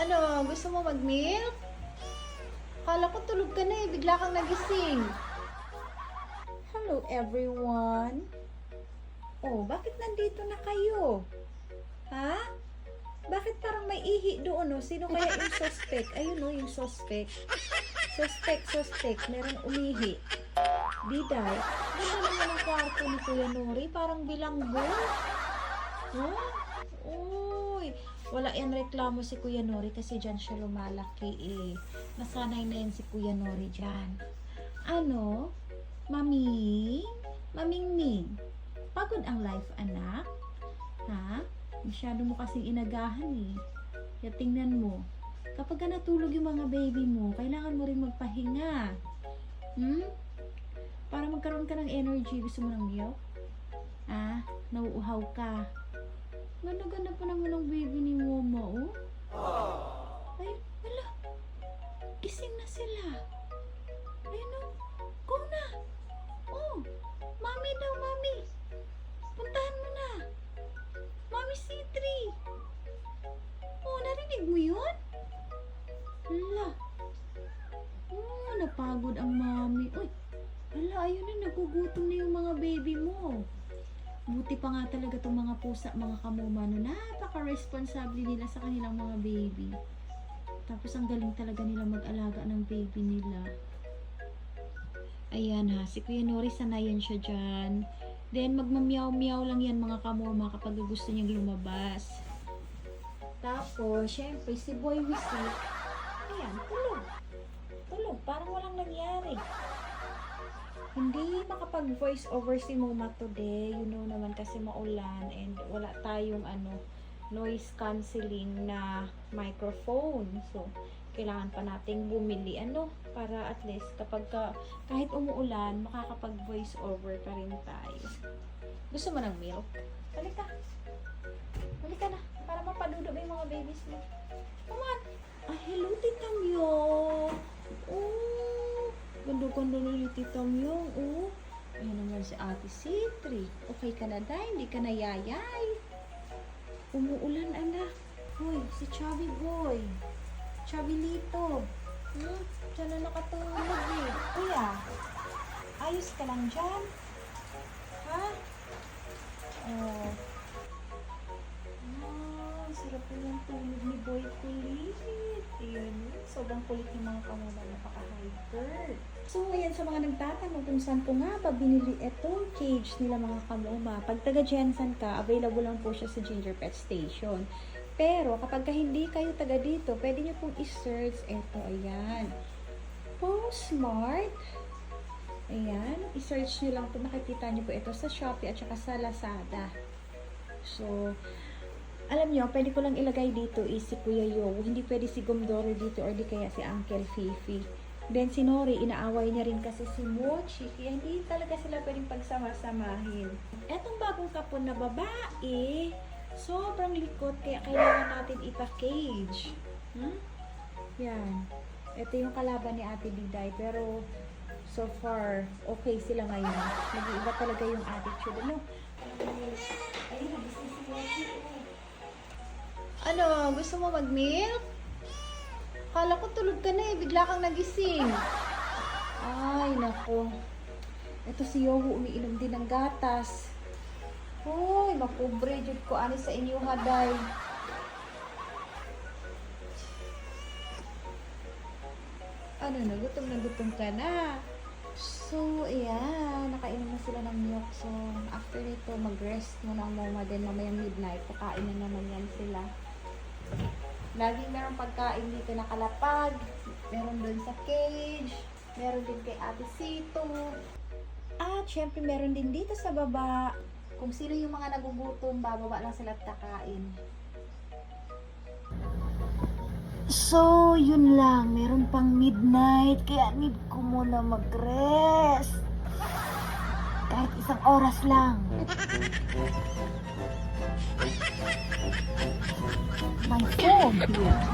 Ano, gusto mo mag-milk? Kala ko tulog ka na eh, bigla kang nagising. Hello everyone. Oh, bakit nandito na kayo? Ha? Bakit parang may ihi doon, no? Sino kaya yung suspect? Ayun, no, yung suspect. Suspect. Merong umihi. Diday. Ganda naman ang kwarto ni Kuya Nori. Parang bilanggo. Huh? Uy. Wala yan reklamo si Kuya Nori kasi dyan siya lumalaki eh. Nasanay na yan si Kuya Nori dyan. Ano? Mami? Mamingning? Pagod ang life, anak? Ha? Masyado mo kasing inagahan eh. Kaya tingnan mo. Kapag ka natulog yung mga baby mo, kailangan mo rin magpahinga. Para magkaroon ka ng energy. Gusto mo ng milk? Nauuhaw ka. Ganda-ganda pa naman ang baby ni Mama, oh. Ay, wala. Gising na sila. Ayun, oh. Go na. Oh, mami daw, mami. Puntahan mo na. Mami C3. Oh, narinig mo yun? Hala. Oh, napagod ang mami. Uy, hala, ayun na, nagugutom na yung mga baby mo. Buti pa nga talaga itong mga pusa, mga kamuma, no, napaka-responsable nila sa kanilang mga baby. Tapos ang galing talaga nila mag-alaga ng baby nila. Ayan ha, si Kuya Nori sanayan siya dyan. Then magmamiyaw-miyaw lang yan mga kamuma kapag gusto niyang lumabas. Tapos, syempre, si Boy Wisit, ayan, tulog. Tulog, parang walang nangyari. Hindi makapag-voice over si Mama today. You know naman kasi maulan and wala tayong noise cancelling na microphone. So, kailangan pa nating bumili para at least kahit umuulan, makakapag-voice over pa rin tayo. Gusto mo ng milk? Halika. Halika na. Para mapadudo mo yung mga babies mo. Come on. Hello, Tita Myo. Oh, ganda-ganda na ni Tita Myo. Oh, ayan naman si Ate C3. Okay ka na, Day? Hindi ka na yayay? Umuulan, anak. Hoy, si Chubby Boy. Chubby Lito. Diyan na nakatulog eh. Kuya, ayos ka lang dyan? Ha? Oh. Sarap po yung tulog ni Boy kulit. Ayan, sobrang kulit yung mga kamuna, napaka-hyper. So, ayan sa mga nagtatanong kung saan po nga pa binili etong cage nila mga kamuma. Pag taga Jensen ka, available lang po siya sa Ginger Pet Station. Pero, kapag hindi kayo taga dito, pwede nyo pong i-search ito, ayan. Smart. Ayan, i-search nyo lang po, makikita nyo po ito sa Shopee at saka sa Lazada. So, alam nyo, pwede ko lang ilagay dito is si Kuya Yo. Hindi pwede si Gomdoro dito or di kaya si Uncle Fifi. Then si Nori, inaaway niya rin kasi si Mochi. Kaya hindi talaga sila pwedeng pagsama-samahin. Etong bagong kapon na babae, sobrang likot kaya kailangan natin ipa-cage. Yan. Ito yung kalaban ni Ate Diday. Pero so far, okay sila ngayon. Nag-iiba talaga yung attitude. Ayun, nagising si Mochi. Ano, gusto mo mag-milk? Kala ko tulog ka na eh, bigla kang nagising. Ay, nako. Ito si Yoho, umiinom din ng gatas. Hoy, mapobre, jud ko ani sa inyo haday. Ano na, gutom ka na. So, ayan, nakainom na sila ng milk. So, after nito, mag-rest muna ang mama din mamayang midnight. Pakain na naman yan sila. Laging meron pagkain dito nakalapag. Meron dun sa cage. Meron din kay Ate Sito. At syempre meron din dito sa baba. Kung sino yung mga nagugutom, bababa lang sila at kakain. So, yun lang. Meron pang midnight. Kaya need ko muna mag-rest. Kahit isang oras lang. My phone here.